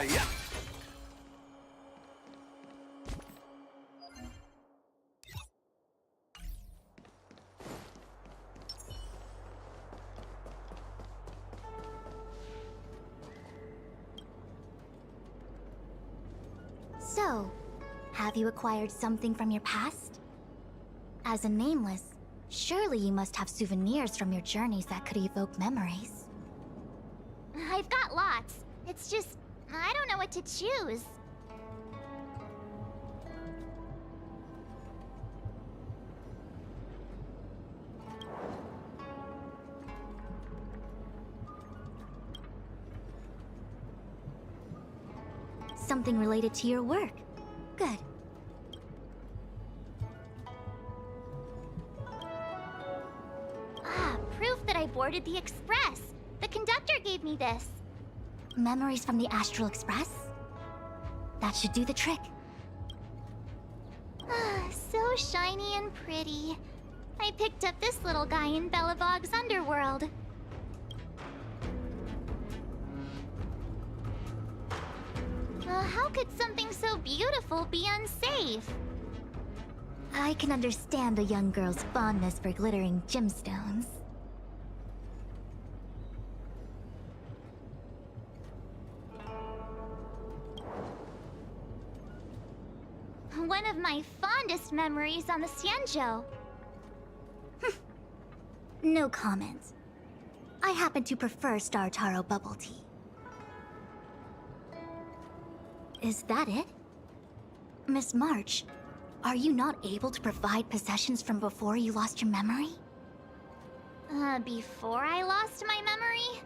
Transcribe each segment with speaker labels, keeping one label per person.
Speaker 1: Yeah.
Speaker 2: So, have you acquired something from your past? As a nameless, surely you must have souvenirs from your journeys that could evoke memories.
Speaker 3: I've got lots. It's just, I don't know what to choose.
Speaker 2: Something related to your work. Good.
Speaker 3: Ah, proof that I boarded the express. The conductor gave me this.
Speaker 2: Memories from the Astral Express? That should do the trick.
Speaker 3: Ah, so shiny and pretty. I picked up this little guy in Belobog's underworld. How could something so beautiful be unsafe?
Speaker 2: I can understand a young girl's fondness for glittering gemstones.
Speaker 3: One of my fondest memories on the Xianzhou.
Speaker 2: No comment. I happen to prefer Star Taro bubble tea. Is that it? Miss March, are you not able to provide possessions from before you lost your memory?
Speaker 3: Before I lost my memory?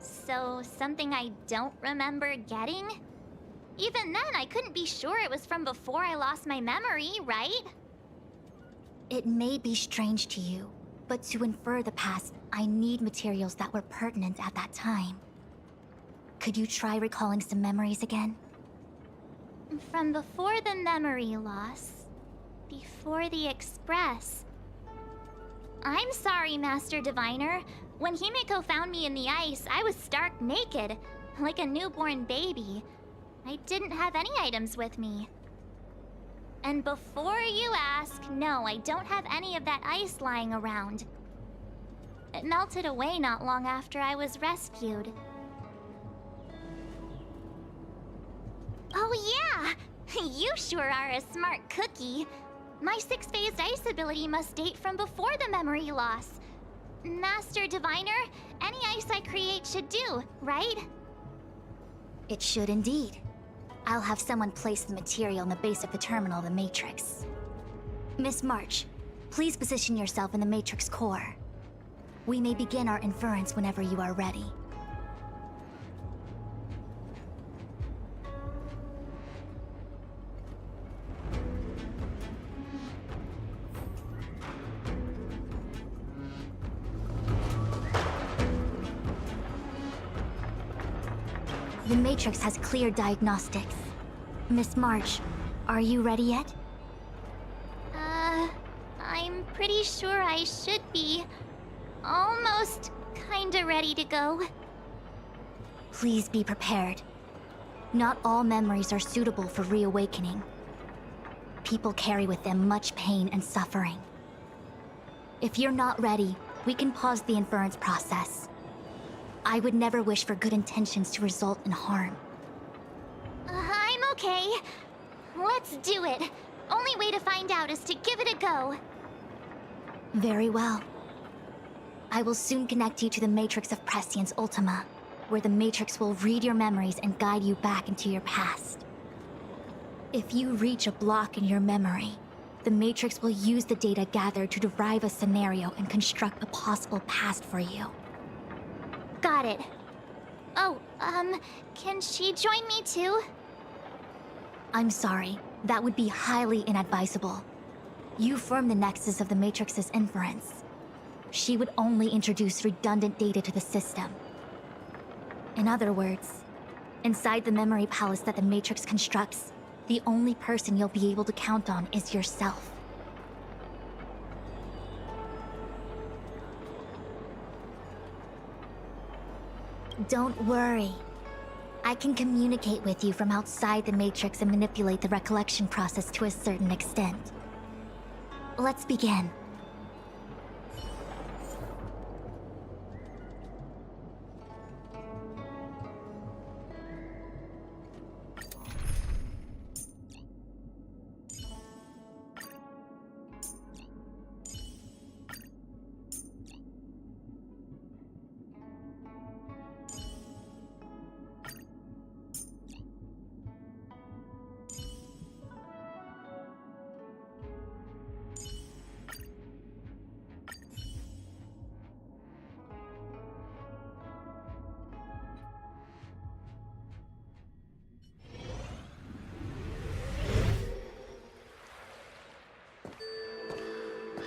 Speaker 3: So, something I don't remember getting? Even then, I couldn't be sure it was from before I lost my memory, right?
Speaker 2: It may be strange to you, but to infer the past, I need materials that were pertinent at that time. Could you try recalling some memories again?
Speaker 3: From before the memory loss. Before the Express. I'm sorry, Master Diviner. When Himeko found me in the ice, I was stark naked, like a newborn baby. I didn't have any items with me. And before you ask, no, I don't have any of that ice lying around. It melted away not long after I was rescued. Oh yeah! You sure are a smart cookie. My six-phased ice ability must date from before the memory loss. Master Diviner, any ice I create should do, right?
Speaker 2: It should indeed. I'll have someone place the material in the base of the terminal of the Matrix. Miss March, please position yourself in the Matrix core. We may begin our inference whenever you are ready. The Matrix has clear diagnostics. Miss March, are you ready yet?
Speaker 3: I'm pretty sure I should be. Almost kinda ready to go.
Speaker 2: Please be prepared. Not all memories are suitable for reawakening. People carry with them much pain and suffering. If you're not ready, we can pause the inference process. I would never wish for good intentions to result in harm.
Speaker 3: I'm okay. Let's do it. Only way to find out is to give it a go.
Speaker 2: Very well. I will soon connect you to the Matrix of Prescience Ultima, where the Matrix will read your memories and guide you back into your past. If you reach a block in your memory, the Matrix will use the data gathered to derive a scenario and construct a possible past for you.
Speaker 3: Got it. Oh, can she join me too?
Speaker 2: I'm sorry, that would be highly inadvisable. You form the nexus of the Matrix's inference. She would only introduce redundant data to the system. In other words, inside the memory palace that the Matrix constructs, the only person you'll be able to count on is yourself. Don't worry. I can communicate with you from outside the Matrix and manipulate the recollection process to a certain extent. Let's begin.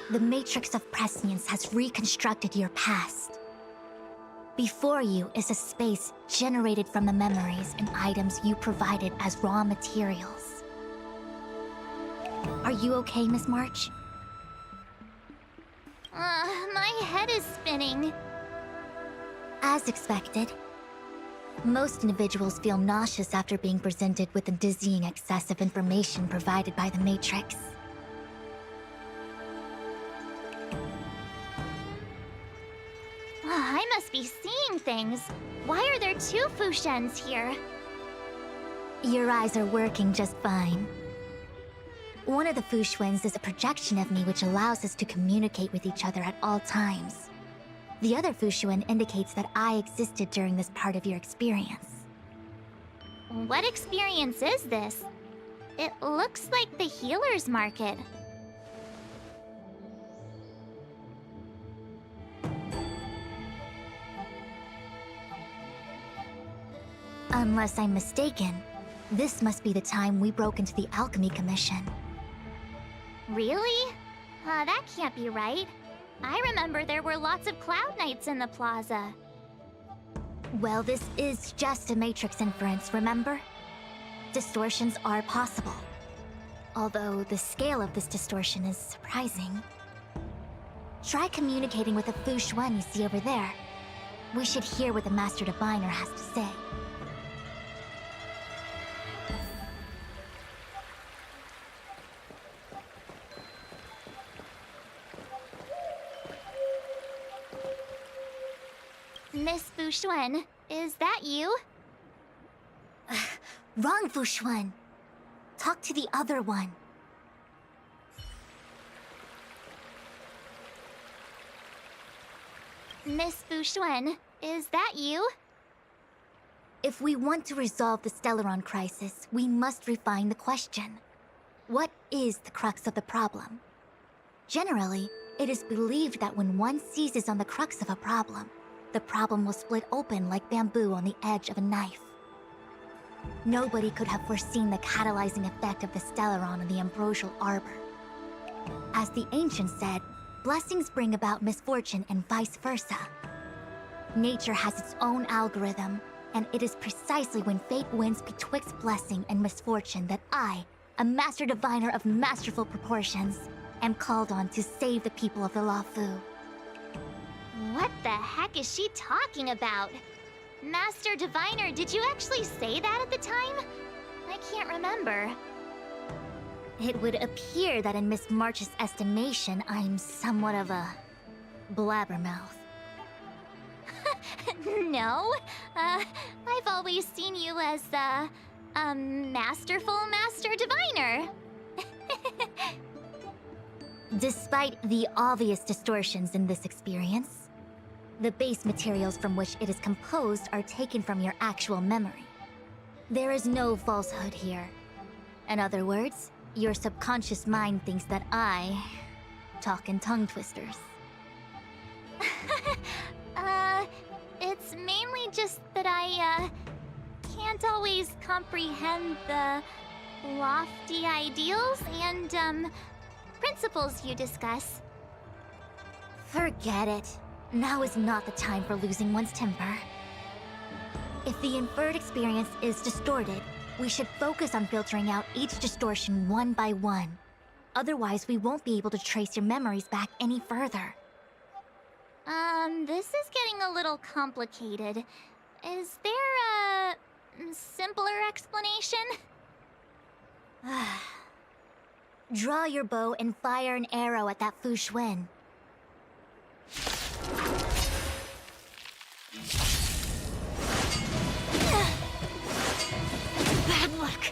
Speaker 2: The Matrix of Prescience has reconstructed your past. Before you is a space generated from the memories and items you provided as raw materials. Are you okay, Miss March?
Speaker 3: My head is spinning.
Speaker 2: As expected. Most individuals feel nauseous after being presented with the dizzying excess of information provided by the Matrix.
Speaker 3: I must be seeing things. Why are there two Fuxuans here?
Speaker 2: Your eyes are working just fine. One of the Fuxuans is a projection of me which allows us to communicate with each other at all times. The other Fuxuan indicates that I existed during this part of your experience.
Speaker 3: What experience is this? It looks like the healer's market.
Speaker 2: Unless I'm mistaken, this must be the time we broke into the Alchemy Commission.
Speaker 3: Really? That can't be right. I remember there were lots of Cloud Knights in the plaza.
Speaker 2: Well, this is just a Matrix inference, remember? Distortions are possible. Although the scale of this distortion is surprising. Try communicating with the Fuxuan you see over there. We should hear what the Master Diviner has to say.
Speaker 3: Miss Fuxuan, is that you?
Speaker 2: Wrong, Fuxuan. Talk to the other one.
Speaker 3: Miss Fuxuan, is that you?
Speaker 2: If we want to resolve the Stellaron crisis, we must refine the question. What is the crux of the problem? Generally, it is believed that when one seizes on the crux of a problem, the problem will split open like bamboo on the edge of a knife. Nobody could have foreseen the catalyzing effect of the Stellaron on the ambrosial arbor. As the ancients said, blessings bring about misfortune and vice versa. Nature has its own algorithm, and it is precisely when fate wins betwixt blessing and misfortune that I, a Master Diviner of masterful proportions, am called on to save the people of the Luofu.
Speaker 3: What the heck is she talking about? Master Diviner, did you actually say that at the time? I can't remember.
Speaker 2: It would appear that in Miss March's estimation, I'm somewhat of a blabbermouth.
Speaker 3: No, I've always seen you as a masterful Master Diviner.
Speaker 2: Despite the obvious distortions in this experience, the base materials from which it is composed are taken from your actual memory. There is no falsehood here. In other words, your subconscious mind thinks that I talk in tongue twisters.
Speaker 3: It's mainly just that I, can't always comprehend the lofty ideals and, principles you discuss.
Speaker 2: Forget it. Now is not the time for losing one's temper. If the inferred experience is distorted, we should focus on filtering out each distortion one by one. Otherwise, we won't be able to trace your memories back any further.
Speaker 3: This is getting a little complicated. Is there a simpler explanation?
Speaker 2: Draw your bow and fire an arrow at that Fuxuan. Bad luck.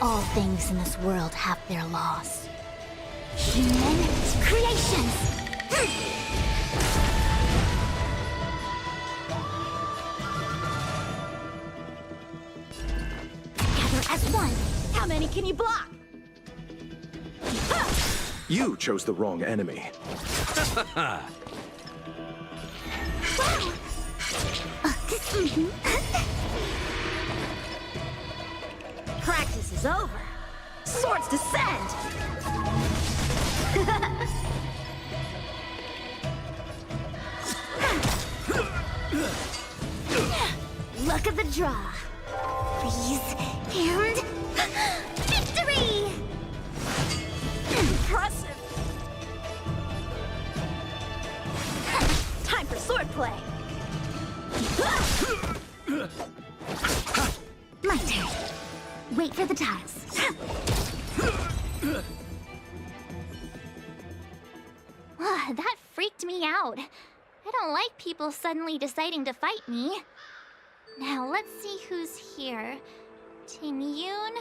Speaker 2: All things in this world have their laws. Human creations! Together as one! How many can you block?
Speaker 1: You chose the wrong enemy.
Speaker 2: Practice is over. Swords descend! Luck of the draw. Freeze and victory! Impressive! Time for swordplay. My turn. Wait for the tiles.
Speaker 3: That freaked me out. I don't like people suddenly deciding to fight me. Now let's see who's here. Ting Yun,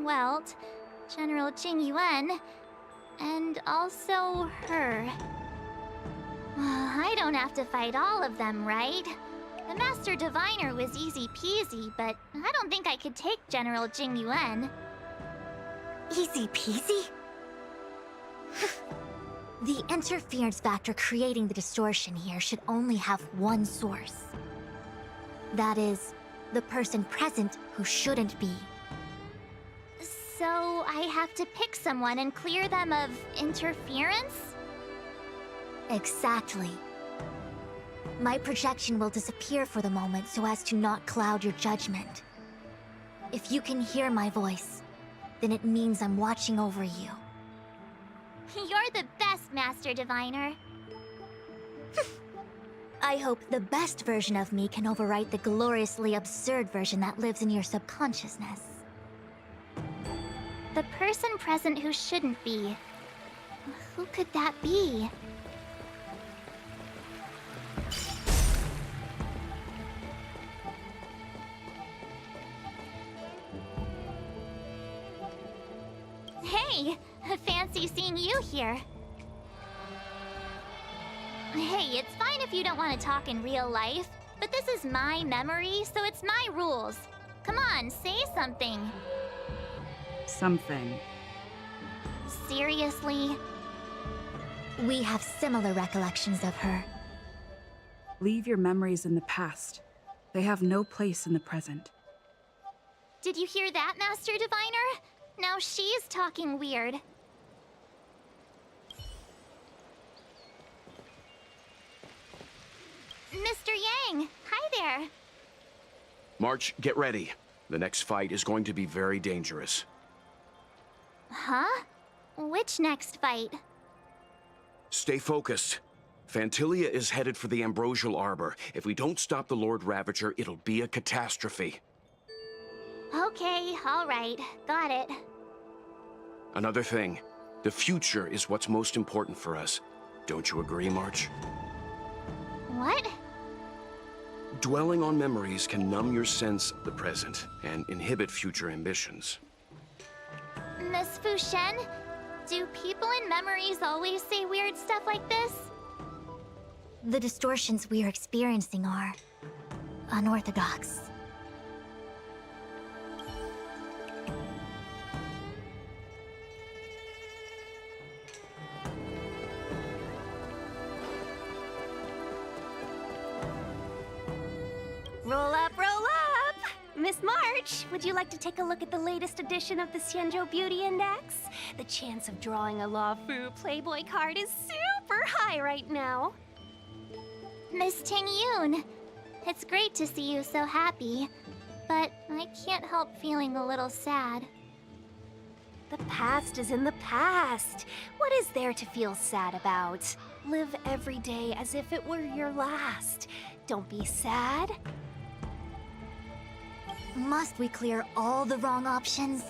Speaker 3: Welt, General Jing Yuan, and also her. I don't have to fight all of them, right? The Master Diviner was easy peasy, but I don't think I could take General Jing Yuan.
Speaker 2: Easy peasy? The interference factor creating the distortion here should only have one source. That is, the person present who shouldn't be.
Speaker 3: So I have to pick someone and clear them of interference?
Speaker 2: Exactly. My projection will disappear for the moment so as to not cloud your judgment. If you can hear my voice, then it means I'm watching over you.
Speaker 3: You're the best, Master Diviner.
Speaker 2: I hope the best version of me can overwrite the gloriously absurd version that lives in your subconsciousness.
Speaker 3: The person present who shouldn't be. Who could that be? Hey, fancy seeing you here. Hey, it's fine if you don't want to talk in real life, but this is my memory, so it's my rules. Come on, say something.
Speaker 4: Something.
Speaker 3: Seriously?
Speaker 2: We have similar recollections of her.
Speaker 4: Leave your memories in the past. They have no place in the present.
Speaker 3: Did you hear that, Master Diviner? Now she's talking weird. Mr. Yang, hi there.
Speaker 1: March, get ready. The next fight is going to be very dangerous.
Speaker 3: Huh? Which next fight?
Speaker 1: Stay focused. Fantilia is headed for the Ambrosial Arbor. If we don't stop the Lord Ravager, it'll be a catastrophe.
Speaker 3: Okay, all right. Got it.
Speaker 1: Another thing, the future is what's most important for us. Don't you agree, March?
Speaker 3: What?
Speaker 1: Dwelling on memories can numb your sense of the present and inhibit future ambitions.
Speaker 3: Miss Fuxuan. Do people in memories always say weird stuff like this?
Speaker 2: The distortions we are experiencing are unorthodox.
Speaker 5: Roll up, roll up! Miss March, would you like to take a look at the latest edition of the Xianzhou Beauty Index? The chance of drawing a Luofu Playboy card is super high right now.
Speaker 3: Miss Tingyun, it's great to see you so happy, but I can't help feeling a little sad.
Speaker 5: The past is in the past. What is there to feel sad about? Live every day as if it were your last. Don't be sad.
Speaker 2: Must we clear all the wrong options?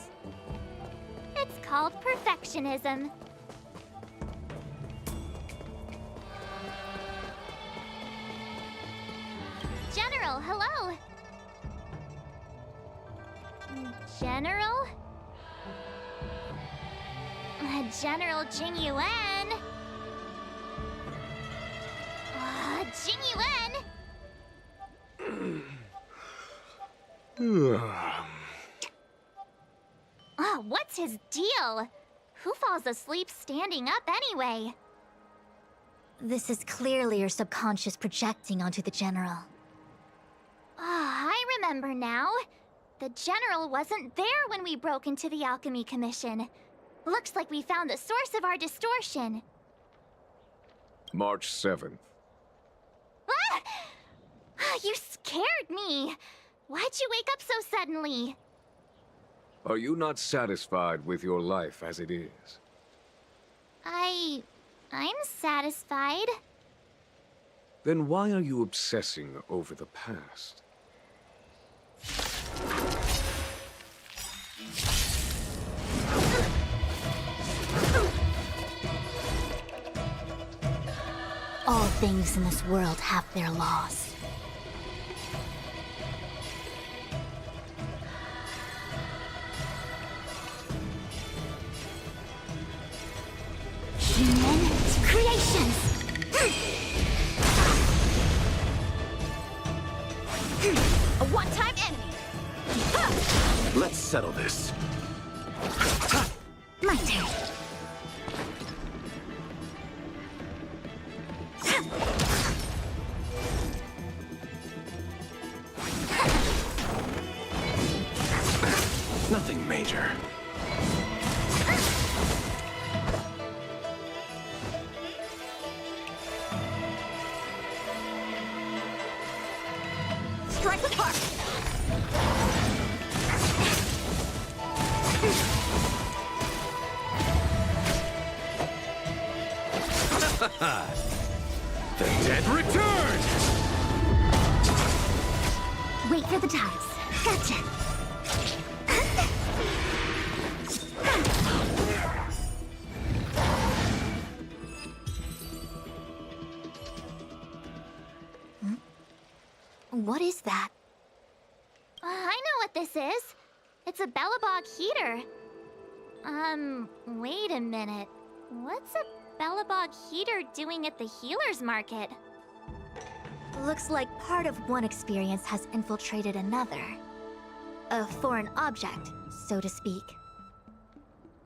Speaker 3: It's called perfectionism. General, hello! General? General Jingyuan? Jingyuan? What's his deal? Who falls asleep standing up anyway?
Speaker 2: This is clearly your subconscious projecting onto the General.
Speaker 3: I remember now. The General wasn't there when we broke into the Alchemy Commission. Looks like we found the source of our distortion.
Speaker 6: March 7th.
Speaker 3: Ah! You scared me! Why'd you wake up so suddenly?
Speaker 6: Are you not satisfied with your life as it is?
Speaker 3: I'm satisfied.
Speaker 6: Then why are you obsessing over the past?
Speaker 2: All things in this world have their laws. Human creations!
Speaker 5: A one-time enemy.
Speaker 1: Let's settle this.
Speaker 2: My turn.
Speaker 1: Nothing major.
Speaker 5: Strike with heart.
Speaker 1: The dead return!
Speaker 2: Wait for the tiles. Gotcha. What is that?
Speaker 3: I know what this is. It's a Bellabog heater. Wait a minute. What's a Bellabog heater doing at the healer's market?
Speaker 2: Looks like part of one experience has infiltrated another. A foreign object, so to speak.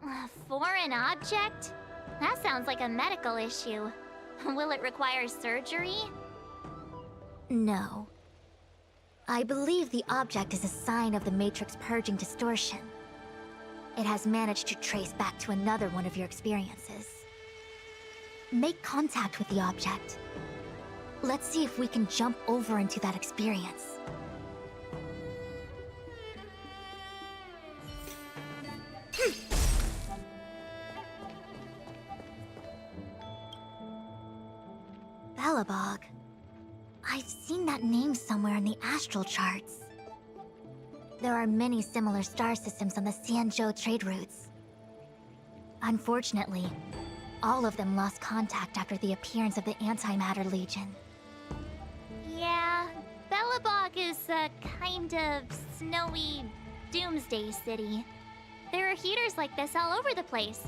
Speaker 3: A foreign object? That sounds like a medical issue. Will it require surgery?
Speaker 2: No. I believe the object is a sign of the Matrix purging distortion. It has managed to trace back to another one of your experiences. Make contact with the object. Let's see if we can jump over into that experience. Bellabog. I've seen that name somewhere in the astral charts. There are many similar star systems on the Xianzhou trade routes. Unfortunately, all of them lost contact after the appearance of the Anti-Matter Legion.
Speaker 3: Yeah, Bellabog is a kind of snowy doomsday city. There are heaters like this all over the place.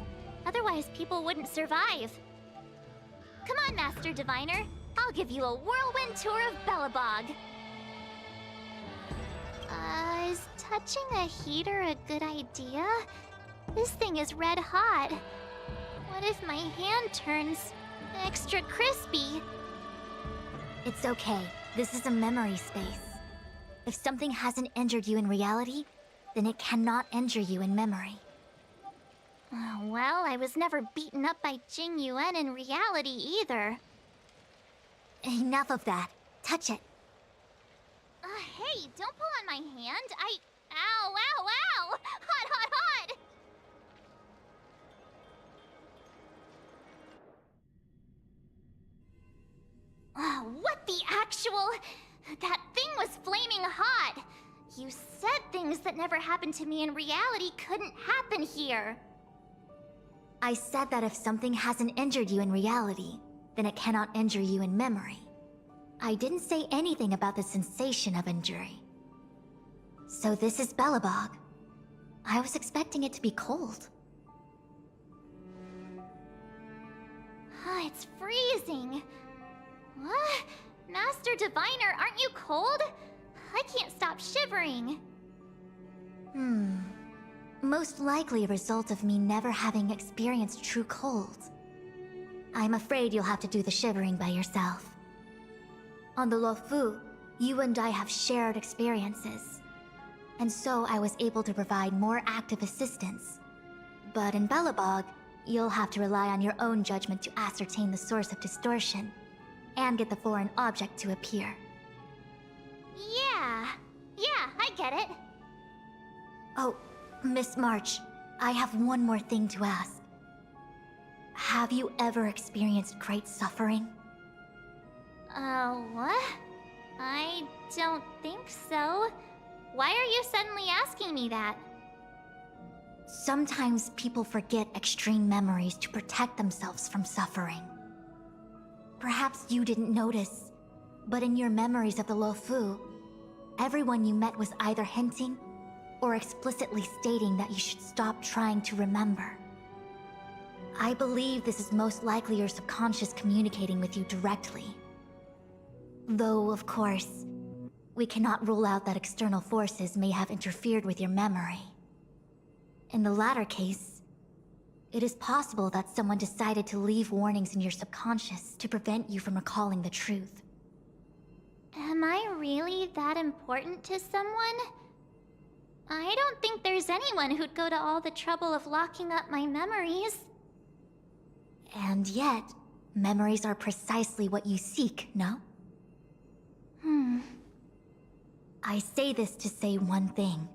Speaker 3: Otherwise, people wouldn't survive. Come on, Master Diviner. I'll give you a whirlwind tour of Belobog. Is touching a heater a good idea? This thing is red hot. What if my hand turns extra crispy?
Speaker 2: It's okay. This is a memory space. If something hasn't injured you in reality, then it cannot injure you in memory.
Speaker 3: Well, I was never beaten up by Jing Yuan in reality either.
Speaker 2: Enough of that. Touch it.
Speaker 3: Hey, don't pull on my hand. Ow, ow, ow! Hot, hot, hot! What the actual... That thing was flaming hot! You said things that never happened to me in reality couldn't happen here.
Speaker 2: I said that if something hasn't injured you in reality, then it cannot injure you in memory. I didn't say anything about the sensation of injury. So this is Belobog. I was expecting it to be cold.
Speaker 3: It's freezing. What? Master Diviner, aren't you cold? I can't stop shivering.
Speaker 2: Most likely a result of me never having experienced true cold. I'm afraid you'll have to do the shivering by yourself. On the Luofu, you and I have shared experiences. And so I was able to provide more active assistance. But in Belobog, you'll have to rely on your own judgment to ascertain the source of distortion, and get the foreign object to appear.
Speaker 3: Yeah, I get it.
Speaker 2: Oh, Miss March, I have one more thing to ask. Have you ever experienced great suffering?
Speaker 3: What? I don't think so. Why are you suddenly asking me that?
Speaker 2: Sometimes people forget extreme memories to protect themselves from suffering. Perhaps you didn't notice, but in your memories of the Luofu, everyone you met was either hinting or explicitly stating that you should stop trying to remember. I believe this is most likely your subconscious communicating with you directly. Though, of course, we cannot rule out that external forces may have interfered with your memory. In the latter case, it is possible that someone decided to leave warnings in your subconscious to prevent you from recalling the truth.
Speaker 3: Am I really that important to someone? I don't think there's anyone who'd go to all the trouble of locking up my memories.
Speaker 2: And yet, memories are precisely what you seek, no? I say this to say one thing.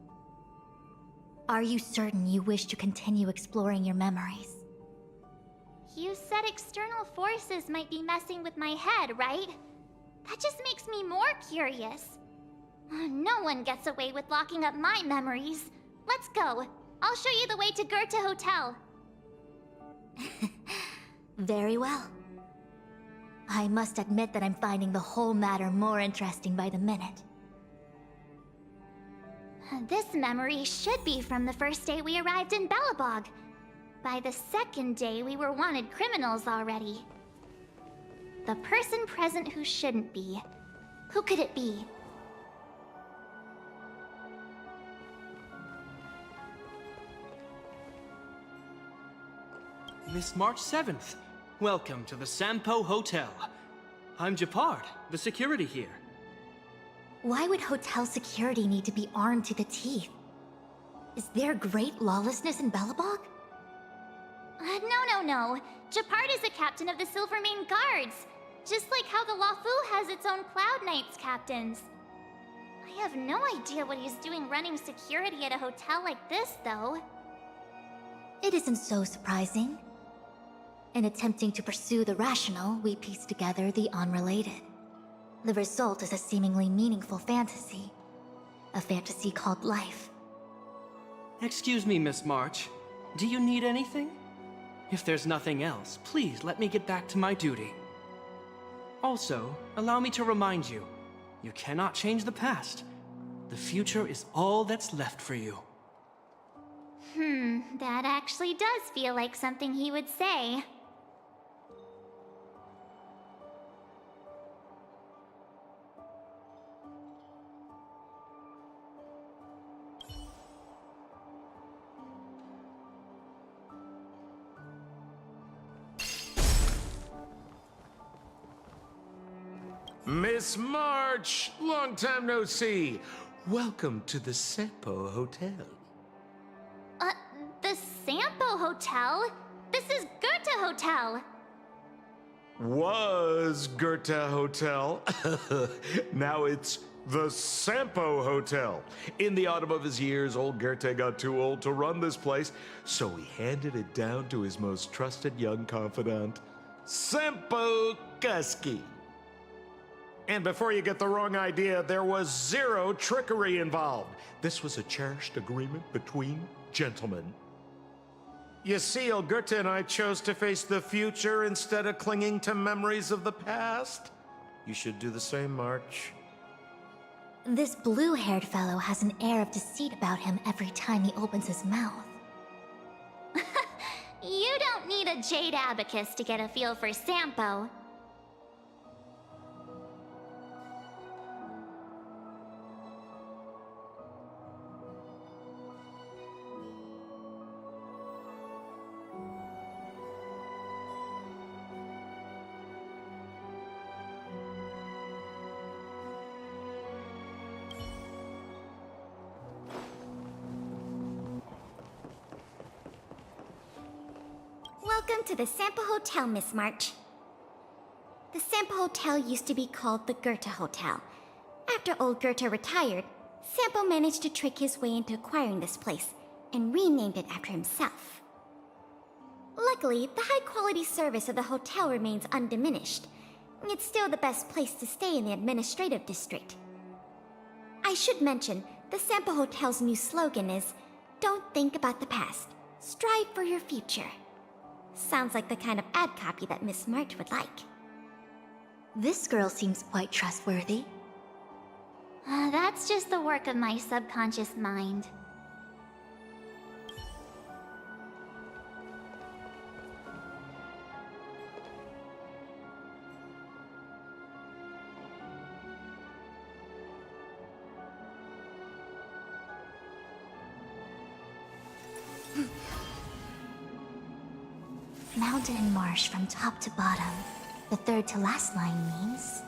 Speaker 2: Are you certain you wish to continue exploring your memories?
Speaker 3: You said external forces might be messing with my head, right? That just makes me more curious. No one gets away with locking up my memories. Let's go. I'll show you the way to goTTa Hotel.
Speaker 2: Very well. I must admit that I'm finding the whole matter more interesting by the minute.
Speaker 3: This memory should be from the first day we arrived in Belobog. By the second day, we were wanted criminals already. The person present who shouldn't be. Who could it be?
Speaker 7: Miss March 7th. Welcome to the Sampo Hotel. I'm hARd, the security here.
Speaker 2: Why would hotel security need to be armed to the teeth? Is there great lawlessness in Belobog?
Speaker 3: No. hARd is the captain of the Silvermane Guards. Just like how the Luofu has its own Cloud Knights captains. I have no idea what he's doing running security at a hotel like this, though.
Speaker 2: It isn't so surprising. In attempting to pursue the rational, we piece together the unrelated. The result is a seemingly meaningful fantasy. A fantasy called life.
Speaker 7: Excuse me, Miss March. Do you need anything? If there's nothing else, please let me get back to my duty. Also, allow me to remind you, you cannot change the past. The future is all that's left for you.
Speaker 3: That actually does feel like something he would say.
Speaker 6: Miss March, long time no see. Welcome to the Seppo Hotel.
Speaker 3: The Sampo Hotel? This is goTTa Hotel!
Speaker 6: Was goTTa Hotel. Now it's the Sampo Hotel. In the autumn of his years, old goTTa got too old to run this place, so he handed it down to his most trusted young confidant, Sampo Kuski. And before you get the wrong idea, there was zero trickery involved. This was a cherished agreement between gentlemen. You see, old goTTa and I chose to face the future instead of clinging to memories of the past. You should do the same, March.
Speaker 2: This blue-haired fellow has an air of deceit about him every time he opens his mouth.
Speaker 3: You don't need a jade abacus to get a feel for Sampo.
Speaker 5: Welcome to the Sampo Hotel, Miss March. The Sampo Hotel used to be called the goTTa Hotel. After old goTTa retired, Sampo managed to trick his way into acquiring this place and renamed it after himself. Luckily, the high-quality service of the hotel remains undiminished. It's still the best place to stay in the administrative district. I should mention, the Sampo Hotel's new slogan is, "Don't think about the past, strive for your future." Sounds like the kind of ad copy that Miss March would like.
Speaker 2: This girl seems quite trustworthy.
Speaker 3: That's just the work of my subconscious mind.
Speaker 2: Mountain and marsh from top to bottom. The third to last line means...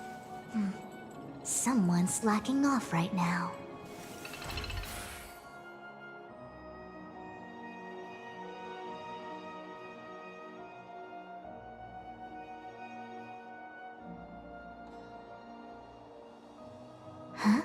Speaker 2: someone's slacking off right now. Huh?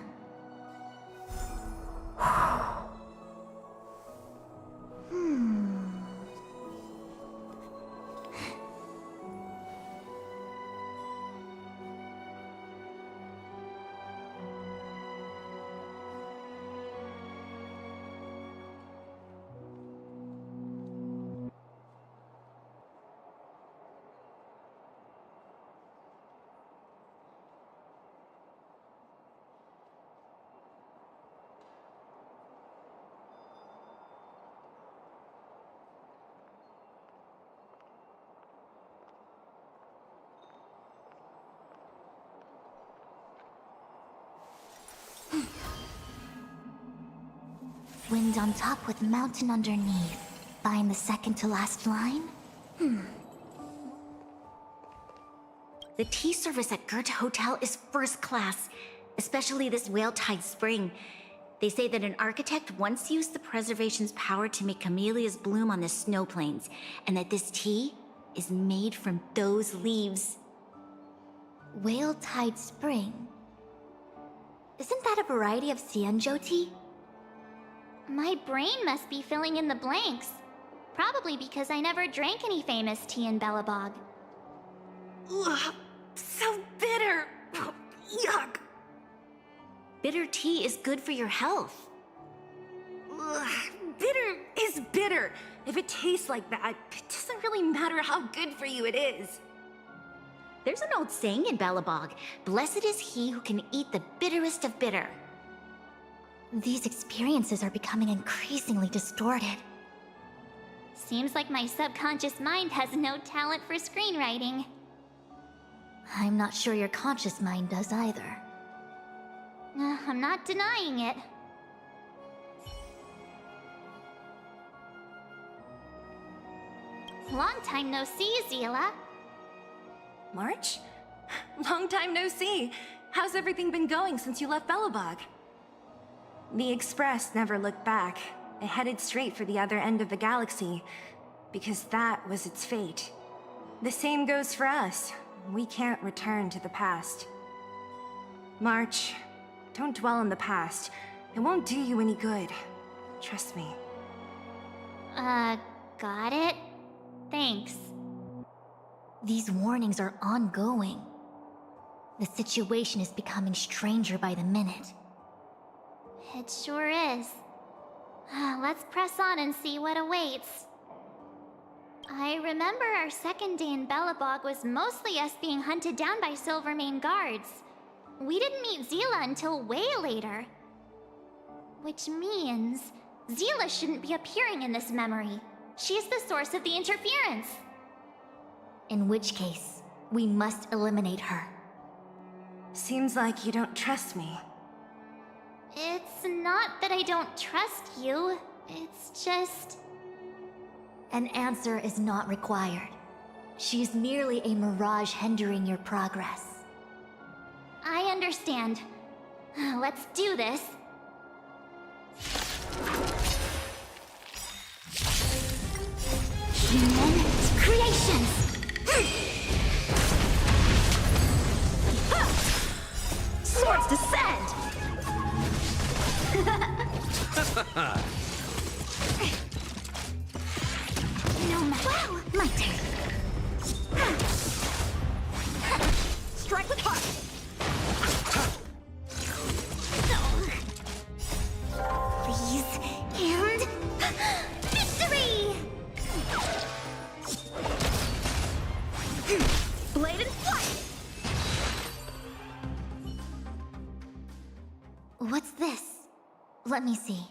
Speaker 2: Wind on top with mountain underneath. Find the second to last line?
Speaker 5: The tea service at goTTa Hotel is first class, especially this Whale Tide Spring. They say that an architect once used the preservation's power to make camellias bloom on the snow plains, and that this tea is made from those leaves.
Speaker 2: Whale Tide Spring. Isn't that a variety of Xianzhou tea?
Speaker 3: My brain must be filling in the blanks. Probably because I never drank any famous tea in Belobog.
Speaker 5: Ugh, so bitter! Yuck! Bitter tea is good for your health.
Speaker 8: Ugh, bitter is bitter. If it tastes like that, it doesn't really matter how good for you it is.
Speaker 5: There's an old saying in Belobog, "Blessed is he who can eat the bitterest of bitter."
Speaker 2: These experiences are becoming increasingly distorted.
Speaker 3: Seems like my subconscious mind has no talent for screenwriting.
Speaker 2: I'm not sure your conscious mind does either.
Speaker 3: I'm not denying it. Long time no see, Zila.
Speaker 8: March? Long time no see. How's everything been going since you left Belobog? The Express never looked back. It headed straight for the other end of the galaxy, because that was its fate. The same goes for us. We can't return to the past. March, don't dwell on the past. It won't do you any good. Trust me.
Speaker 3: Got it? Thanks.
Speaker 2: These warnings are ongoing. The situation is becoming stranger by the minute.
Speaker 3: It sure is. Let's press on and see what awaits. I remember our second day in Belobog was mostly us being hunted down by Silvermane guards. We didn't meet Zila until way later. Which means Zila shouldn't be appearing in this memory. She's the source of the interference.
Speaker 2: In which case, we must eliminate her.
Speaker 8: Seems like you don't trust me.
Speaker 3: It's not that I don't trust you. It's just...
Speaker 2: An answer is not required. She is merely a mirage hindering your progress.
Speaker 3: I understand. Let's do this.
Speaker 2: Human creations! Swords descend! No matter. Well, my turn. Strike with heart. Please, and victory! Blade and flight! What's this? Let me see.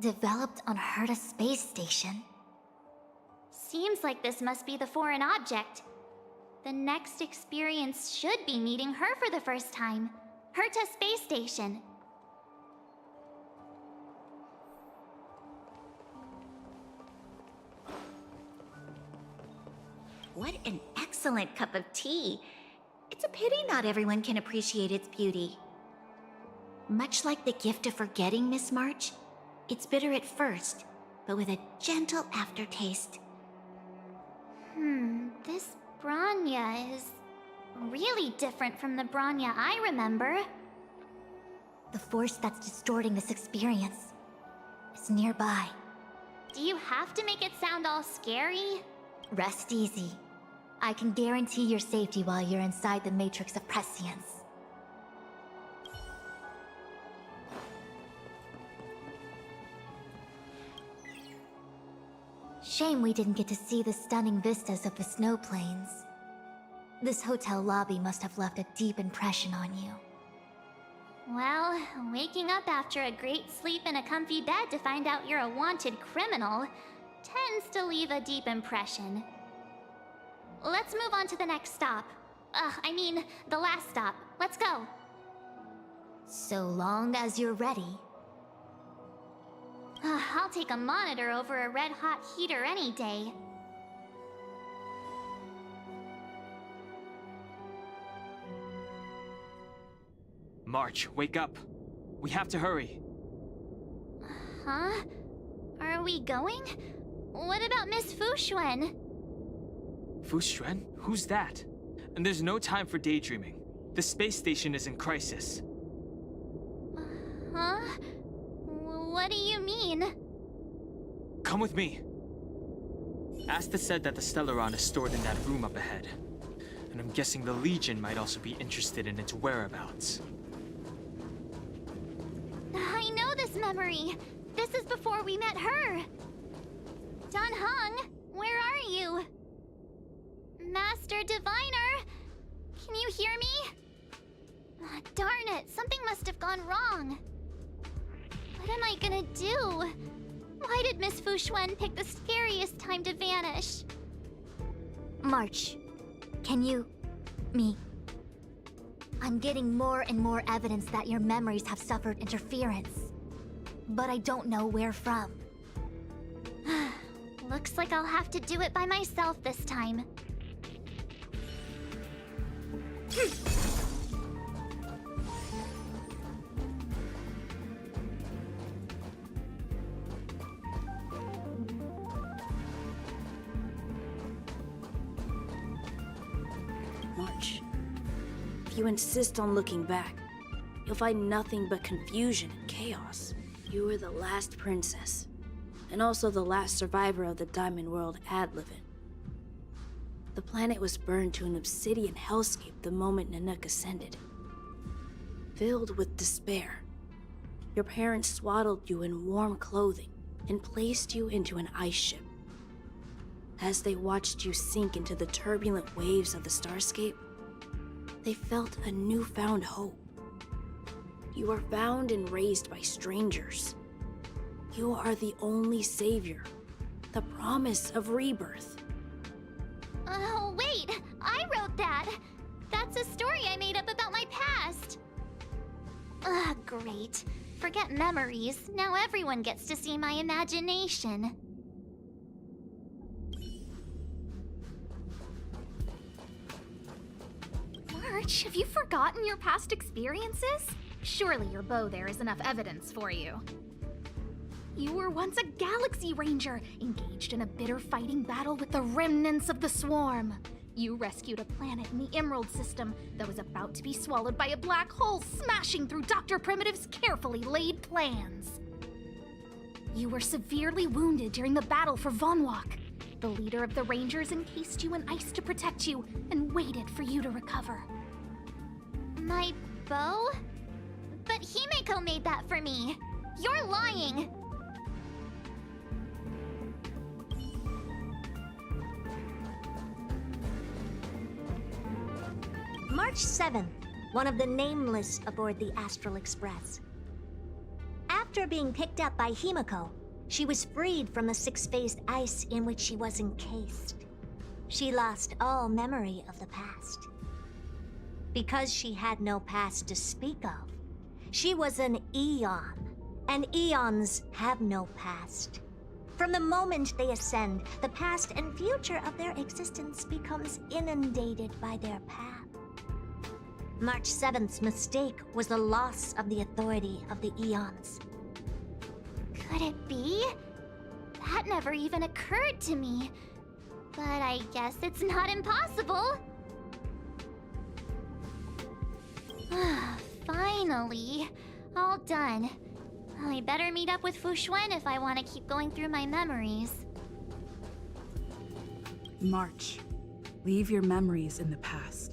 Speaker 2: Developed on Herta space station.
Speaker 3: Seems like this must be the foreign object. The next experience should be meeting her for the first time. Herta space station.
Speaker 9: What an excellent cup of tea. It's a pity not everyone can appreciate its beauty. Much like the gift of forgetting, Miss March, it's bitter at first, but with a gentle aftertaste.
Speaker 3: This Bronya is really different from the Bronya I remember.
Speaker 2: The force that's distorting this experience is nearby.
Speaker 3: Do you have to make it sound all scary?
Speaker 2: Rest easy. I can guarantee your safety while you're inside the matrix of prescience. Shame we didn't get to see the stunning vistas of the snow plains. This hotel lobby must have left a deep impression on you.
Speaker 3: Well, waking up after a great sleep in a comfy bed to find out you're a wanted criminal tends to leave a deep impression. Let's move on to the next stop. The last stop. Let's go.
Speaker 2: So long as you're ready.
Speaker 3: I'll take a monitor over a red-hot heater any day.
Speaker 10: March, wake up. We have to hurry.
Speaker 3: Huh? Are we going? What about Miss Fuxuan?
Speaker 10: Fuxuan? Who's that? And there's no time for daydreaming. The space station is in crisis.
Speaker 3: Huh? What do you mean?
Speaker 10: Come with me. Asta said that the Stellaron is stored in that room up ahead. And I'm guessing the Legion might also be interested in its whereabouts.
Speaker 3: I know this memory. This is before we met her. Dan Heng, where are you? Master Diviner, can you hear me? Darn it, something must have gone wrong. What am I gonna do? Why did Miss Fuxuan pick the scariest time to vanish?
Speaker 2: March, can you... me... I'm getting more and more evidence that your memories have suffered interference. But I don't know where from.
Speaker 3: Looks like I'll have to do it by myself this time.
Speaker 11: March, if you insist on looking back, you'll find nothing but confusion and chaos. You were the last princess, and also the last survivor of the Diamond World Ad live in. The planet was burned to an obsidian hellscape the moment Nanook ascended. Filled with despair, your parents swaddled you in warm clothing and placed you into an ice ship. As they watched you sink into the turbulent waves of the starscape, they felt a newfound hope. You were found and raised by strangers. You are the only savior, the promise of rebirth.
Speaker 3: Oh, wait! I wrote that! That's a story I made up about my past! Ugh, great. Forget memories. Now everyone gets to see my imagination.
Speaker 12: March, have you forgotten your past experiences? Surely your bow there is enough evidence for you. You were once a Galaxy Ranger, engaged in a bitter fighting battle with the remnants of the Swarm. You rescued a planet in the Emerald System that was about to be swallowed by a black hole, smashing through Dr. Primitive's carefully laid plans. You were severely wounded during the battle for Vonwalk. The leader of the Rangers encased you in ice to protect you and waited for you to recover.
Speaker 3: My bow? But Himeko made that for me. You're lying!
Speaker 13: March 7th, one of the Nameless aboard the Astral Express. After being picked up by Himeko, she was freed from the six-phased ice in which she was encased. She lost all memory of the past. Because she had no past to speak of, she was an Eon, and Eons have no past. From the moment they ascend, the past and future of their existence becomes inundated by their path. March 7th's mistake was the loss of the authority of the Eons.
Speaker 3: Could it be? That never even occurred to me. But I guess it's not impossible. Finally. All done. I better meet up with Fuxuan if I want to keep going through my memories.
Speaker 4: March, leave your memories in the past.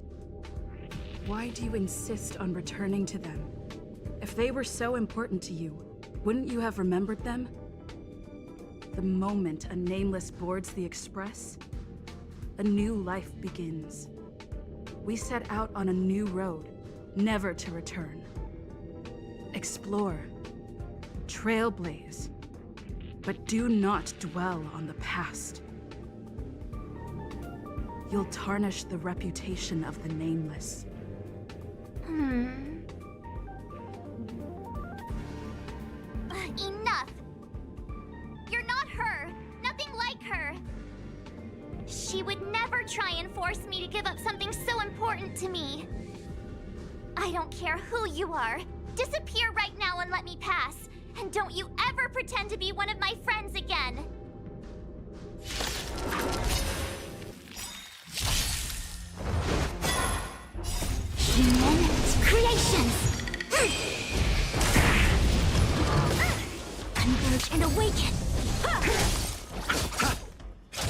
Speaker 4: Why do you insist on returning to them? If they were so important to you, wouldn't you have remembered them? The moment a Nameless boards the Express, a new life begins. We set out on a new road, never to return. Explore, trailblaze, but do not dwell on the past. You'll tarnish the reputation of the Nameless.
Speaker 3: Enough! You're not her! Nothing like her! She would never try and force me to give up something so important to me. I don't care who you are. Disappear right now and let me pass. And don't you ever pretend to be one of my friends again.
Speaker 2: Human's creations! Converge and awaken!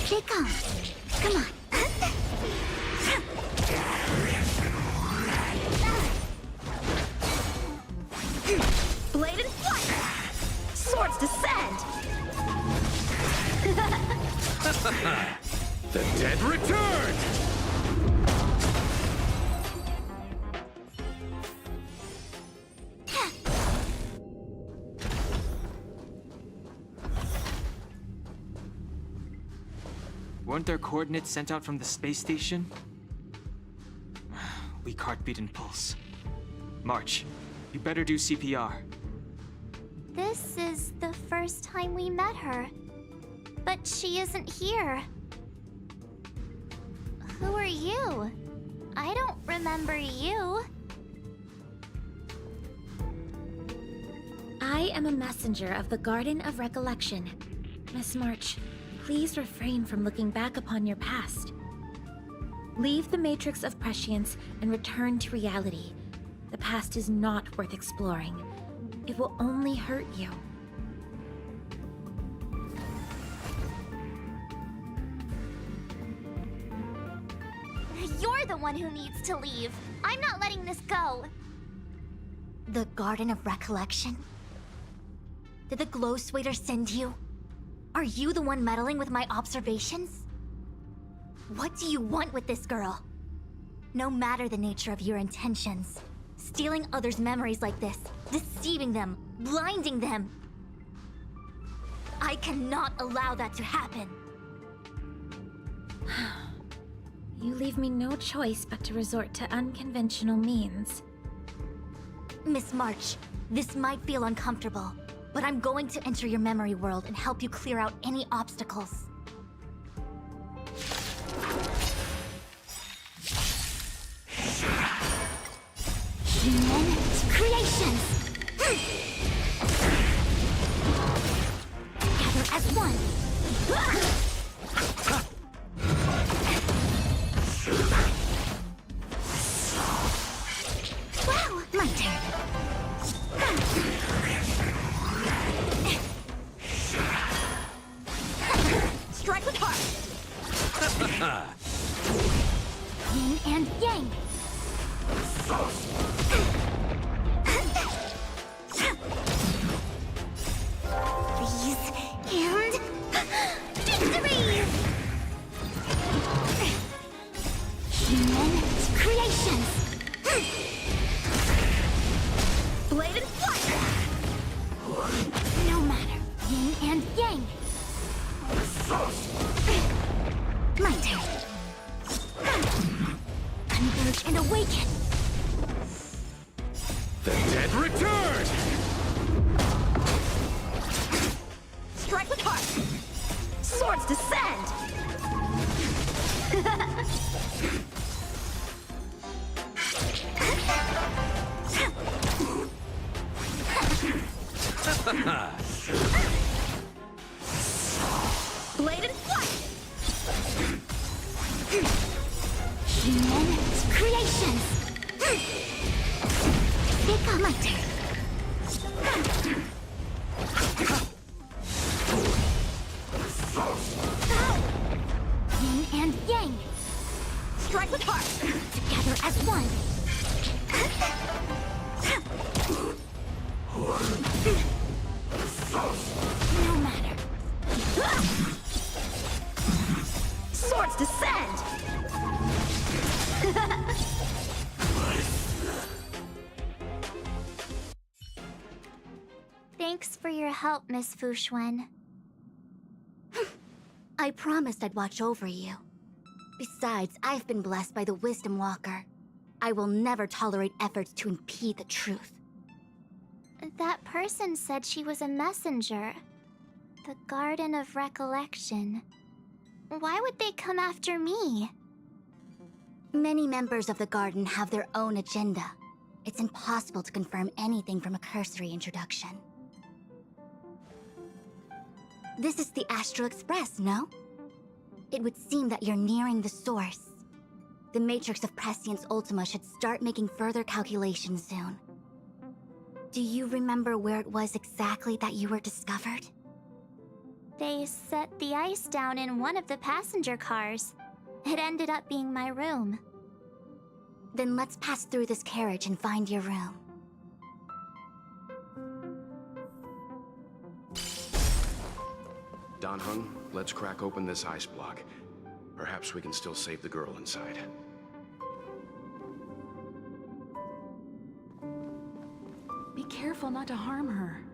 Speaker 2: They come! Come on! Blade and flight! Swords descend!
Speaker 1: The dead return!
Speaker 10: Weren't there coordinates sent out from the space station? Weak heartbeat and pulse. March, you better do CPR.
Speaker 3: This is the first time we met her. But she isn't here. Who are you? I don't remember you.
Speaker 8: I am a messenger of the Garden of Recollection. Miss March, please refrain from looking back upon your past. Leave the matrix of prescience and return to reality. The past is not worth exploring. It will only hurt you.
Speaker 3: You're the one who needs to leave. I'm not letting this go.
Speaker 2: The Garden of Recollection? Did the Glow Swader send you? Are you the one meddling with my observations? What do you want with this girl? No matter the nature of your intentions, stealing others' memories like this, deceiving them, blinding them. I cannot allow that to happen.
Speaker 8: You leave me no choice but to resort to unconventional means.
Speaker 2: Miss March, this might feel uncomfortable, but I'm going to enter your memory world and help you clear out any obstacles. Human creations! Together as one! Wow! My turn! Strike with heart! Yin and yang! Please and victory! Human creations! Blade and fire! No matter. Yin and yang! My turn. Converge and awaken!
Speaker 1: The dead return!
Speaker 2: Strike with heart! Swords descend! Blade and flight! Human creations! Become my turn! Yin and yang! Strike with heart! Together as one! No matter. Swords descend!
Speaker 3: Thanks for your help, Miss Fuxuan.
Speaker 2: I promised I'd watch over you. Besides, I've been blessed by the Wisdom Walker. I will never tolerate efforts to impede the truth.
Speaker 3: That person said she was a messenger. The Garden of Recollection. Why would they come after me?
Speaker 2: Many members of the Garden have their own agenda. It's impossible to confirm anything from a cursory introduction. This is the Astral Express, no? It would seem that you're nearing the source. The Matrix of Prescience Ultima should start making further calculations soon. Do you remember where it was exactly that you were discovered?
Speaker 3: They set the ice down in one of the passenger cars. It ended up being my room.
Speaker 2: Then let's pass through this carriage and find your room.
Speaker 1: Dan Heng, let's crack open this ice block. Perhaps we can still save the girl inside.
Speaker 4: Be careful not to harm her.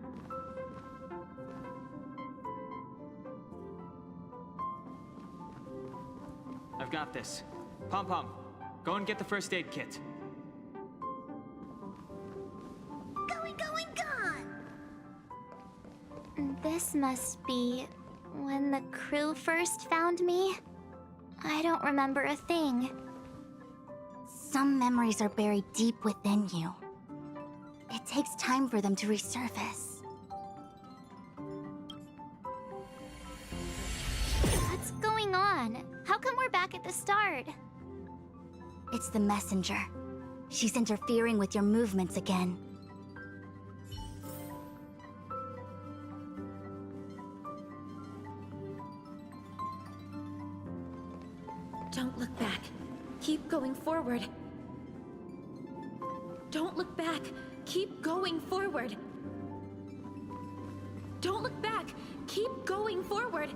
Speaker 10: got this. Pom Pom, go and get the first aid kit.
Speaker 13: Going, gone!
Speaker 3: This must be when the crew first found me. I don't remember a thing.
Speaker 2: Some memories are buried deep within you. It takes time for them to resurface.
Speaker 3: What's going on? How come we're back at the start?
Speaker 2: It's the messenger. She's interfering with your movements again.
Speaker 8: Don't look back. Keep going forward. Don't look back. Keep going forward. Don't look back. Keep going forward.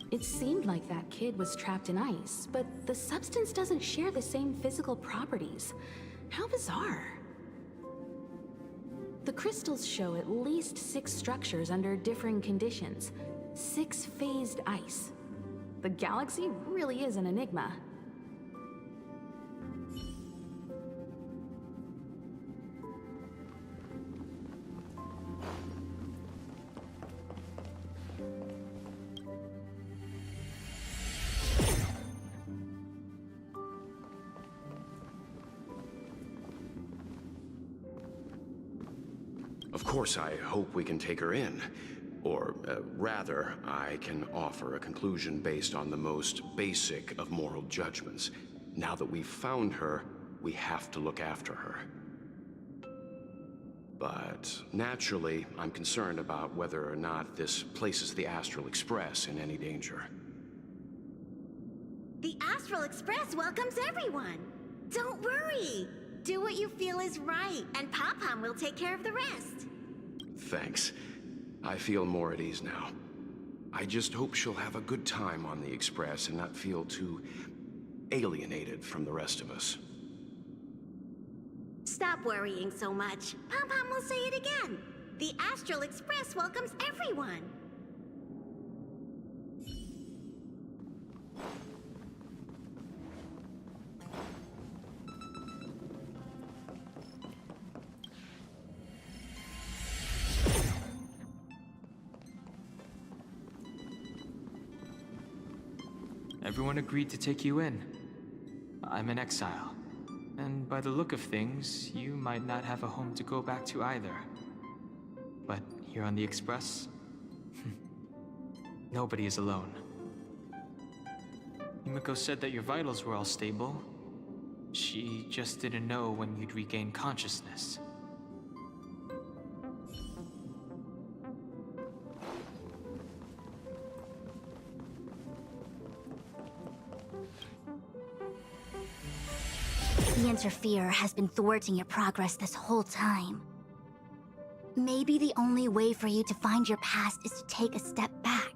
Speaker 4: It seemed like that kid was trapped in ice, but the substance doesn't share the same physical properties. How bizarre. The crystals show at least 6 structures under differing conditions. 6-phased ice. The galaxy really is an enigma.
Speaker 1: Of course, I hope we can take her in. Or, rather, I can offer a conclusion based on the most basic of moral judgments. Now that we've found her, we have to look after her. But naturally, I'm concerned about whether or not this places the Astral Express in any danger.
Speaker 9: The Astral Express welcomes everyone. Don't worry. Do what you feel is right, and Pop-Pom will take care of the rest.
Speaker 1: Thanks. I feel more at ease now. I just hope she'll have a good time on the Express and not feel too alienated from the rest of us.
Speaker 9: Stop worrying so much. Pom-Pom will say it again. The Astral Express welcomes everyone.
Speaker 10: Everyone agreed to take you in. I'm in exile. And by the look of things, you might not have a home to go back to either. But here on the Express, nobody is alone. Himiko said that your vitals were all stable. She just didn't know when you'd regain consciousness.
Speaker 2: The Interferer has been thwarting your progress this whole time. Maybe the only way for you to find your past is to take a step back.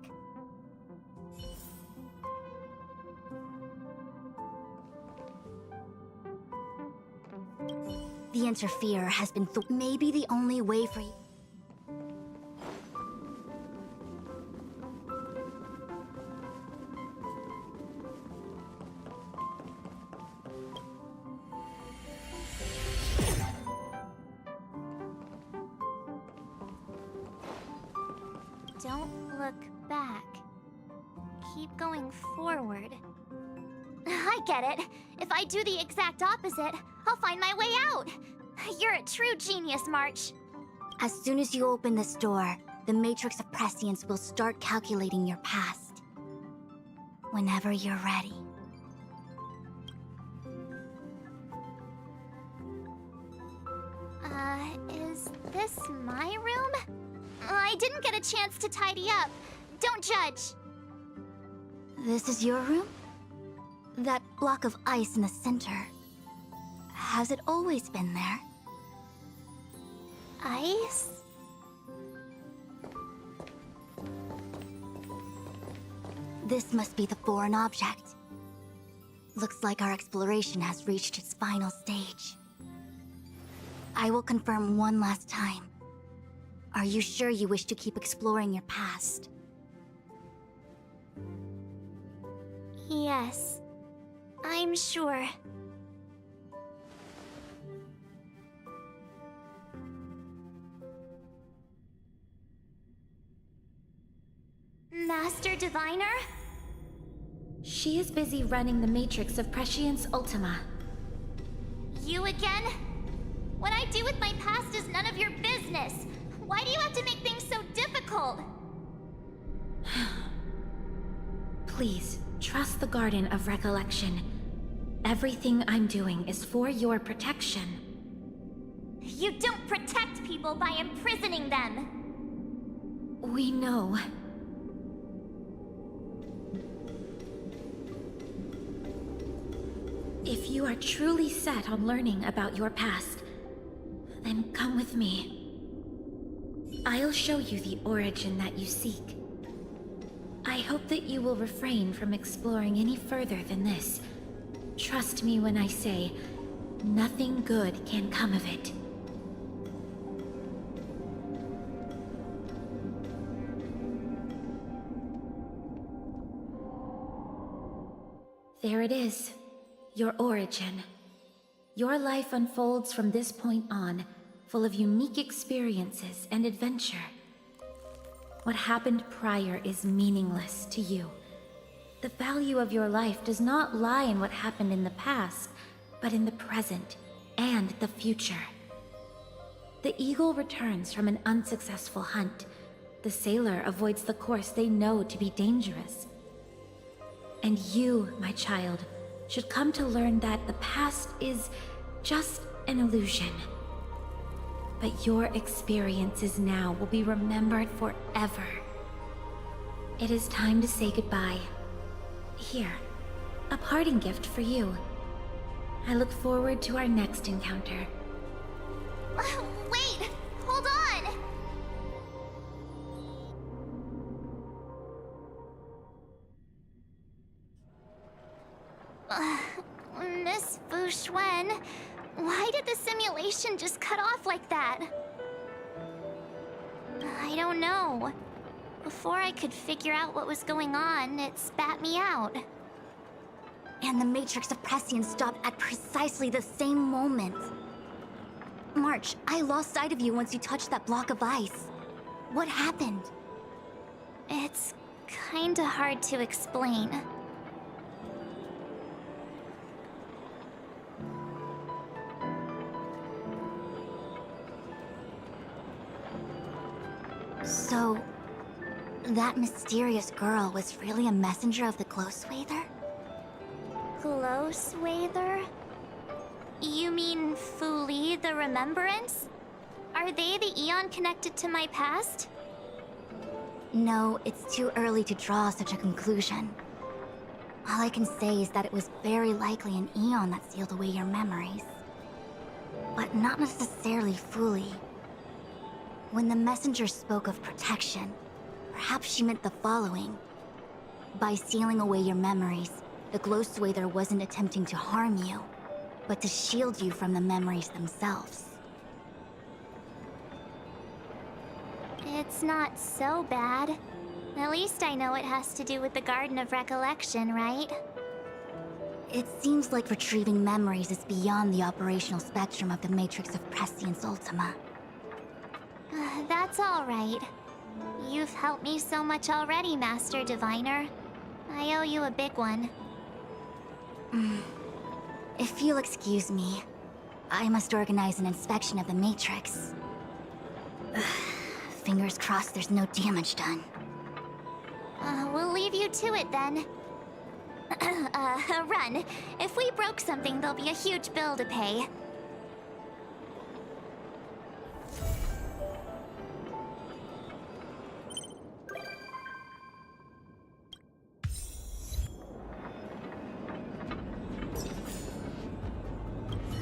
Speaker 2: The Interferer has been maybe the only way for you.
Speaker 3: Don't look back. Keep going forward. I get it. If I do the exact opposite, I'll find my way out. You're a true genius, March.
Speaker 2: As soon as you open this door, the Matrix of Prescience will start calculating your past. Whenever you're ready.
Speaker 3: Is this my room? I didn't get a chance to tidy up. Don't judge.
Speaker 2: This is your room? That block of ice in the center. Has it always been there?
Speaker 3: Ice?
Speaker 2: This must be the foreign object. Looks like our exploration has reached its final stage. I will confirm one last time. Are you sure you wish to keep exploring your past?
Speaker 3: Yes, I'm sure. Master Diviner?
Speaker 8: She is busy running the matrix of Prescience Ultima.
Speaker 3: You again? What I do with my past is none of your business. Why do you have to make things so difficult?
Speaker 8: Please, trust the Garden of Recollection. Everything I'm doing is for your protection.
Speaker 3: You don't protect people by imprisoning them.
Speaker 8: We know. If you are truly set on learning about your past, then come with me. I'll show you the origin that you seek. I hope that you will refrain from exploring any further than this. Trust me when I say, nothing good can come of it. There it is. Your origin. Your life unfolds from this point on, full of unique experiences and adventure. What happened prior is meaningless to you. The value of your life does not lie in what happened in the past, but in the present and the future. The eagle returns from an unsuccessful hunt. The sailor avoids the course they know to be dangerous. And you, my child, should come to learn that the past is just an illusion. But your experiences now will be remembered forever. It is time to say goodbye. Here, a parting gift for you. I look forward to our next encounter.
Speaker 3: Wait! Hold on! Miss Fuxuan, why did the simulation just cut off like that? I don't know. Before I could figure out what was going on, it spat me out.
Speaker 2: And the Matrix of Prescience stopped at precisely the same moment. March, I lost sight of you once you touched that block of ice. What happened?
Speaker 3: It's kinda hard to explain.
Speaker 2: So, that mysterious girl was really a messenger of the Glowswather?
Speaker 3: Glowswather? You mean Fuli, the Remembrance? Are they the Eon connected to my past?
Speaker 2: No, it's too early to draw such a conclusion. All I can say is that it was very likely an Eon that sealed away your memories. But not necessarily Fuli. When the messenger spoke of protection, perhaps she meant the following. By sealing away your memories, the Glowswather wasn't attempting to harm you, but to shield you from the memories themselves.
Speaker 3: It's not so bad. At least I know it has to do with the Garden of Recollection, right?
Speaker 2: It seems like retrieving memories is beyond the operational spectrum of the Matrix of Prescience Ultima.
Speaker 3: That's all right. You've helped me so much already, Master Diviner. I owe you a big one.
Speaker 2: If you'll excuse me, I must organize an inspection of the Matrix. Fingers crossed there's no damage done.
Speaker 3: We'll leave you to it then. Run. If we broke something, there'll be a huge bill to pay.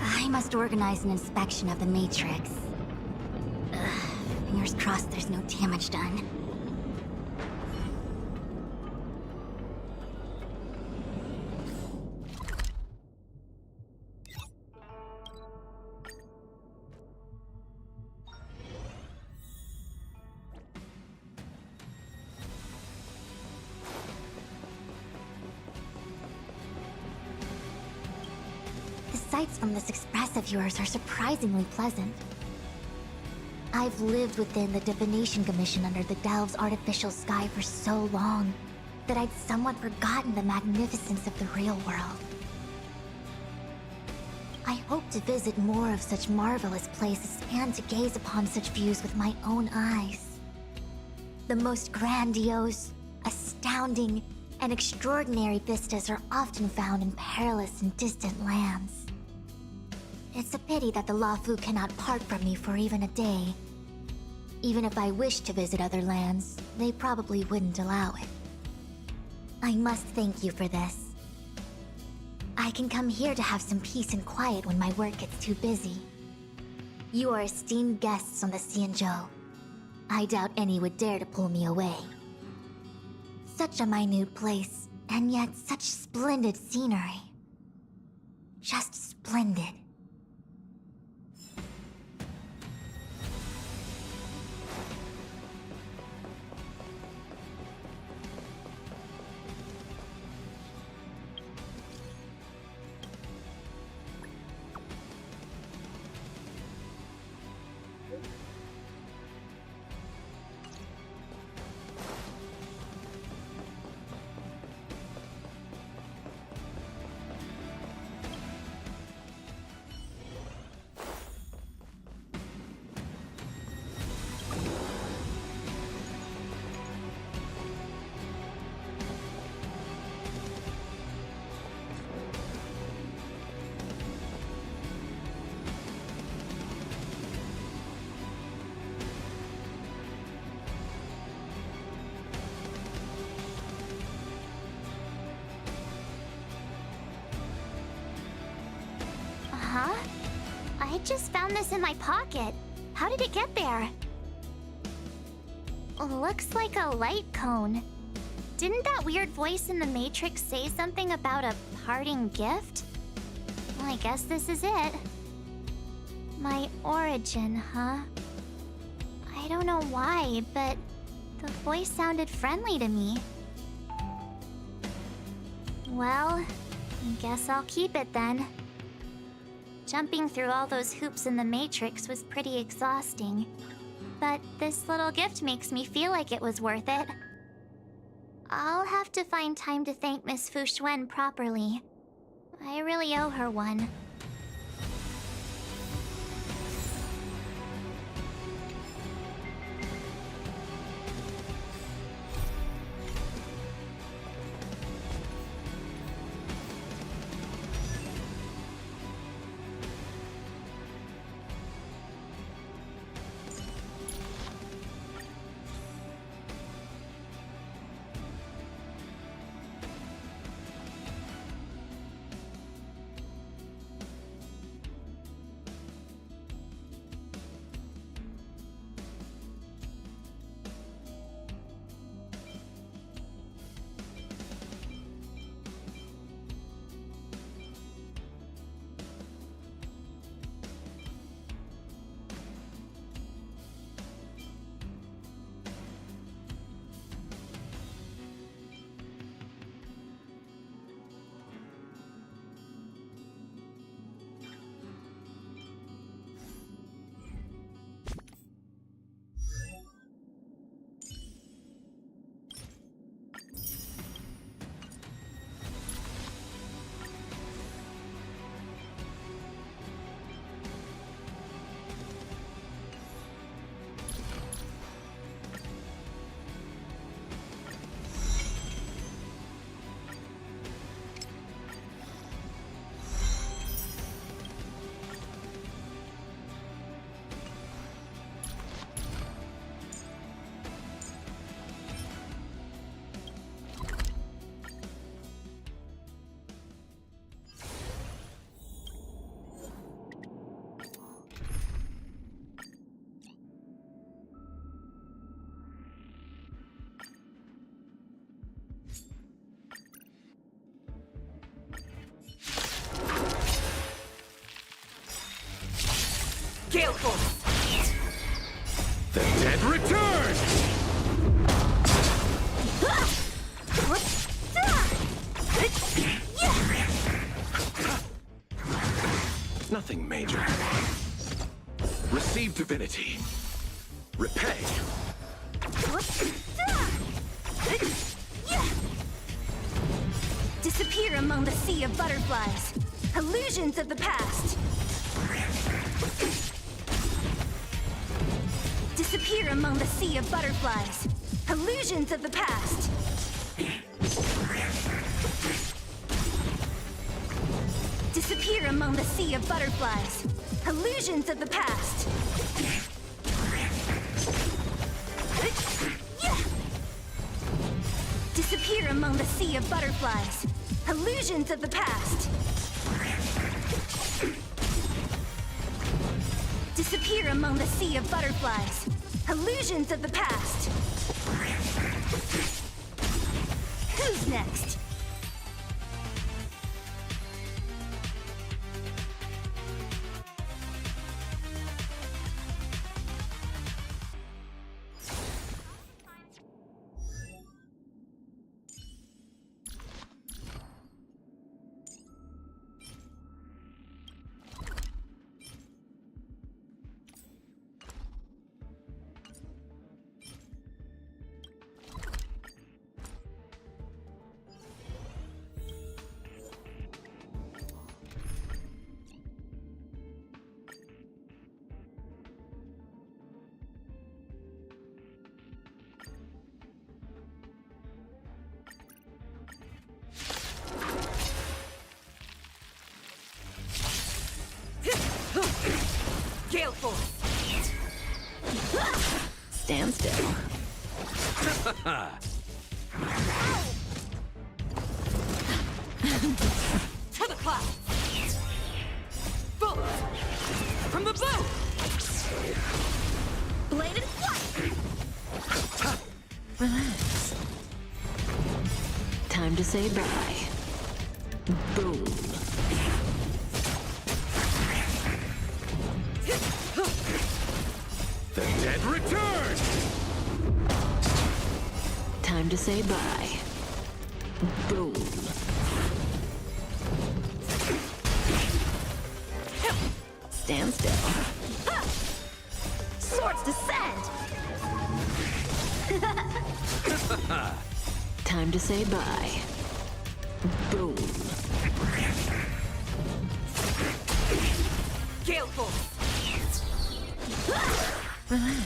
Speaker 2: I must organize an inspection of the Matrix. Fingers crossed there's no damage done. sights from this express of yours are surprisingly pleasant. I've lived within the Divination Commission under the Delves' artificial sky for so long that I'd somewhat forgotten the magnificence of the real world. I hope to visit more of such marvelous places and to gaze upon such views with my own eyes. The most grandiose, astounding, and extraordinary vistas are often found in perilous and distant lands. It's a pity that the Lafu cannot part from me for even a day. Even if I wished to visit other lands, they probably wouldn't allow it. I must thank you for this. I can come here to have some peace and quiet when my work gets too busy. You are esteemed guests on the Xianzhou. I doubt any would dare to pull me away. Such a minute place, and yet such splendid scenery. Just splendid.
Speaker 3: Huh? I just found this in my pocket. How did it get there? Looks like a light cone. Didn't that weird voice in the Matrix say something about a parting gift? Well, I guess this is it. My origin, huh? I don't know why, but the voice sounded friendly to me. Well, I guess I'll keep it then. Jumping through all those hoops in the Matrix was pretty exhausting. But this little gift makes me feel like it was worth it. I'll have to find time to thank Miss Fuxuan properly. I really owe her one.
Speaker 14: Gale Force!
Speaker 6: The dead return!
Speaker 1: infinity. Repay.
Speaker 5: Disappear among the sea of butterflies. Illusions of the past. Disappear among the sea of butterflies. Illusions of the past. Disappear among the sea of butterflies. Illusions of the past. Disappear among the sea of butterflies. Illusions of the past. Disappear among the sea of butterflies. Illusions of the past. Who's next?
Speaker 14: Gale Force!
Speaker 9: Stand still.
Speaker 14: To the clouds! Bullets! From the bow!
Speaker 9: Bladed flight! Relax. Time to say bye. Boom.
Speaker 1: The dead return!
Speaker 9: Time to say bye. Boom. Stand still.
Speaker 5: Swords descend!
Speaker 9: Time to say bye. Boom.
Speaker 14: Gale Force!
Speaker 9: Relax.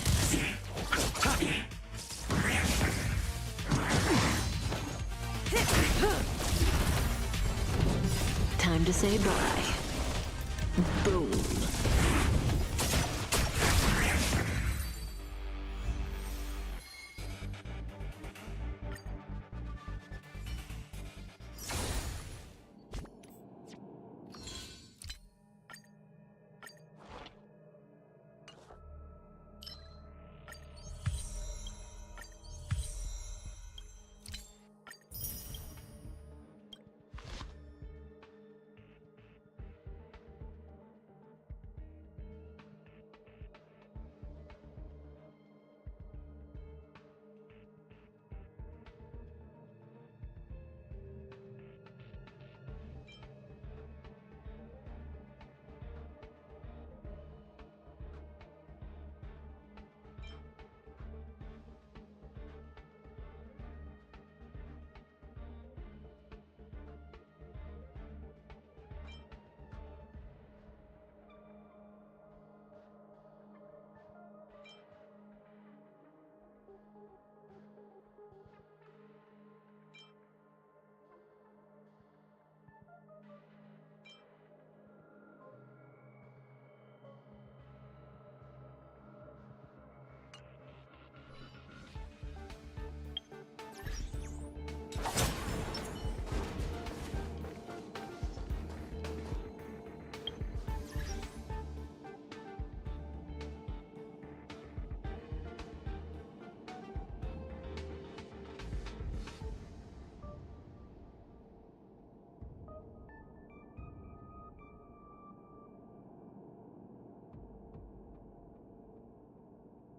Speaker 9: Time to say bye. Boom.